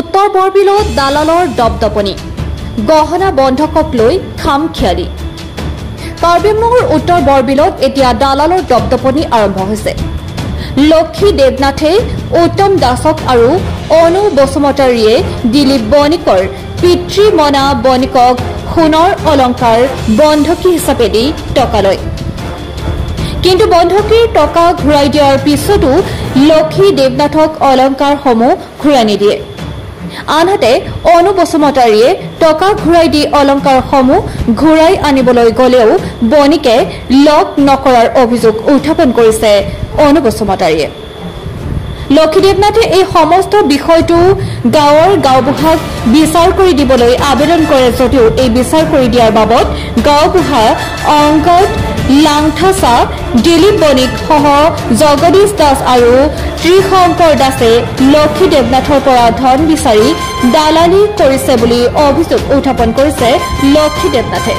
উত্তৰ বৰবিলত দালালৰ দপদপনি গহনা বন্ধকক লৈ খামখিয়ালি কাৰ্বি আংলঙৰ উত্তৰ বৰবিলত এতিয়া দালালৰ দপদপনি আৰম্ভ হৈছে লক্ষী দেৱনাথে উত্তম দাসক আৰু অনু বসুমতাৰীয়ে দিলীপ বণিকৰ পিতৃ মনা বণিকক সোণৰ অলংকাৰ বন্ধকী হিচাপে দি টকা লয় কিন্তু বন্ধকীৰ টকা ঘূৰাই দিয়াৰ পিছতো লক্ষী দেৱনাথক অলংকাৰসমূহ ঘূৰাই নিদিয়ে আনহাতে অনু বসুমতাৰীয়ে টকা ঘূৰাই দি অলংকাৰসমূহ ঘূৰাই আনিবলৈ গলেও বণিকে লগ নকৰাৰ অভিযোগ উত্থাপন কৰিছে অনু বসুমতাৰীয়ে লক্ষী দেৱনাথে এই সমস্ত বিষয়টো গাঁৱৰ গাঁওবুঢ়াক বিচাৰ কৰি দিবলৈ আবেদন কৰে যদিও এই বিচাৰ কৰি দিয়াৰ বাবদ গাঁওবুঢ়া অংগদ লাংথাসা দিলীপ বণিক সহ জগদীশ দাস আৰু ত্ৰিশংকৰ দাসে লক্ষী দেৱনাথৰ পৰা ধন বিচাৰি দালালি কৰিছে বুলি অভিযোগ উত্থাপন কৰিছে লক্ষী দেৱনাথে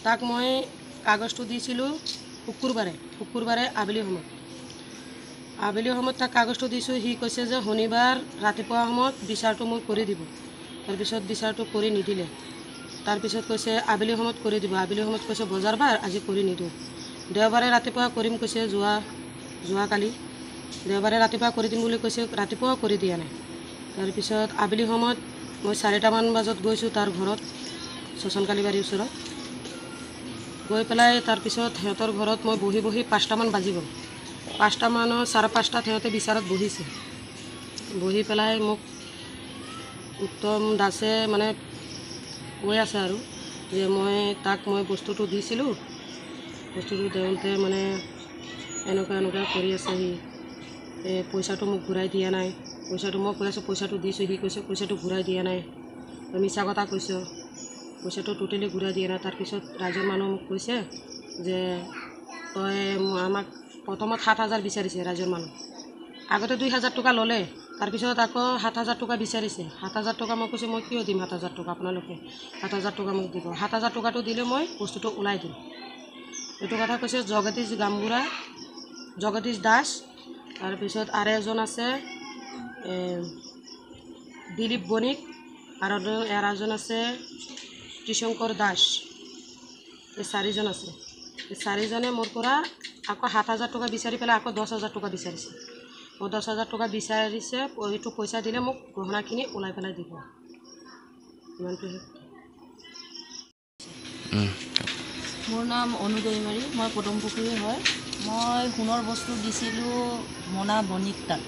তাক মই কাগজটো দিছিলোঁ শুকুৰবাৰে আবেলি সময়ত তাক কাগজটো দিছোঁ সি কৈছে যে শনিবাৰ ৰাতিপুৱা সময়ত বিচাৰটো মোক কৰি দিব তাৰপিছত বিচাৰটো কৰি নিদিলে তাৰপিছত কৈছে আবেলি সময়ত কৰি দিব আবেলি সময়ত কৈছে বজাৰ বাৰ আজি কৰি নিদিওঁ দেওবাৰে ৰাতিপুৱা কৰিম কৈছে যোৱাকালি দেওবাৰে ৰাতিপুৱা কৰি দিম বুলি কৈছে ৰাতিপুৱা কৰি দিয়া নাই তাৰপিছত আবেলি সময়ত মই 4টামান বজাত গৈছোঁ তাৰ ঘৰত শশানকালীবাৰীৰ ওচৰত গৈ পেলাই তাৰপিছত সিহঁতৰ ঘৰত মই বহি 5টামান বাজি গ'ল 5টামানৰ 5:30 সিহঁতে বিচাৰত বহিছে বহি পেলাই মোক উত্তম দাসে মানে কৈ আছে আৰু যে তাক মই বস্তুটো দিছিলোঁ বস্তুটো দেওঁতে মানে এনেকুৱা কৰি আছে সি পইচাটো মোক ঘূৰাই দিয়া নাই পইচাটো মই কৈ আছোঁ পইচাটো দিছোঁ সি কৈছে পইচাটো ঘূৰাই দিয়া নাই মিছা কথা কৈছ পইচাটো টোটেলি ঘূৰাই দিয়া নাই তাৰপিছত ৰাইজৰ মানুহ মোক কৈছে যে তই আমাক প্ৰথমত 7,000 বিচাৰিছে ৰাইজৰ মানুহ আগতে 2,000 টকা ল'লে তাৰপিছত আকৌ 7,000 টকা বিচাৰিছে 7,000 টকা মই কৈছোঁ মই কিয় দিম 7,000 টকা আপোনালোকে 7,000 টকা মোক দিব 7,000 টকাটো দিলে মই বস্তুটো ওলাই দিম এইটো কথা কৈছে জগদীশ দাস তাৰপিছত আৰু এজন আছে দিলীপ বণিক আৰু এজন আছে ত্ৰিশংকৰ দাস এই 4জন আছে এই 4জনে মোৰ পৰা আকৌ 7,000 টকা বিচাৰি পেলাই আকৌ 10,000 টকা বিচাৰিছে মই 10,000 টকা বিচাৰিছে এইটো পইচা দিলে মোক গহনাখিনি ওলাই পেলাই দিব ইমানটোহে মোৰ নাম অনু দৈমাৰী মই পদমপুখুৰী হয় মই সোণৰ বস্তু দিছিলোঁ মনা বণিক তাত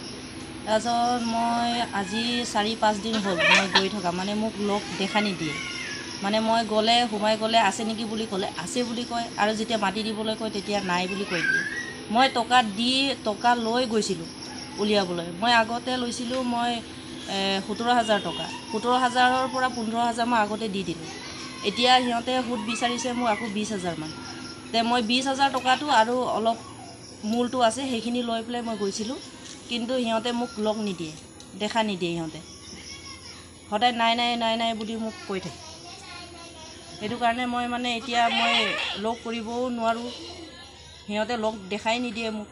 তাৰপিছত মই আজি 4-5 দিন হ'ল মই গৈ থকা মানে মোক লগ দেখা নিদিয়ে মানে মই গ'লে সোমাই গ'লে আছে নেকি বুলি ক'লে আছে বুলি কয় আৰু যেতিয়া মাতি দিবলৈ কয় তেতিয়া নাই বুলি কৈ দিয়ে মই টকা লৈ গৈছিলোঁ উলিয়াবলৈ মই আগতে লৈছিলোঁ মই 17,000 টকা 17,000ৰ পৰা 15,000 মই আগতে দি দিলোঁ এতিয়া সিহঁতে সুদ বিচাৰিছে মোক আকৌ 20,000 মান তে মই 20,000 টকাটো আৰু অলপ মূলটো আছে সেইখিনি লৈ পেলাই মই গৈছিলোঁ কিন্তু সিহঁতে মোক লগ নিদিয়ে দেখা নিদিয়ে সিহঁতে সদায় নাই বুলি মোক কৈ থাকে সেইটো কাৰণে মই মানে এতিয়া মই লগ কৰিবও নোৱাৰোঁ সিহঁতে লগ দেখাই নিদিয়ে মোক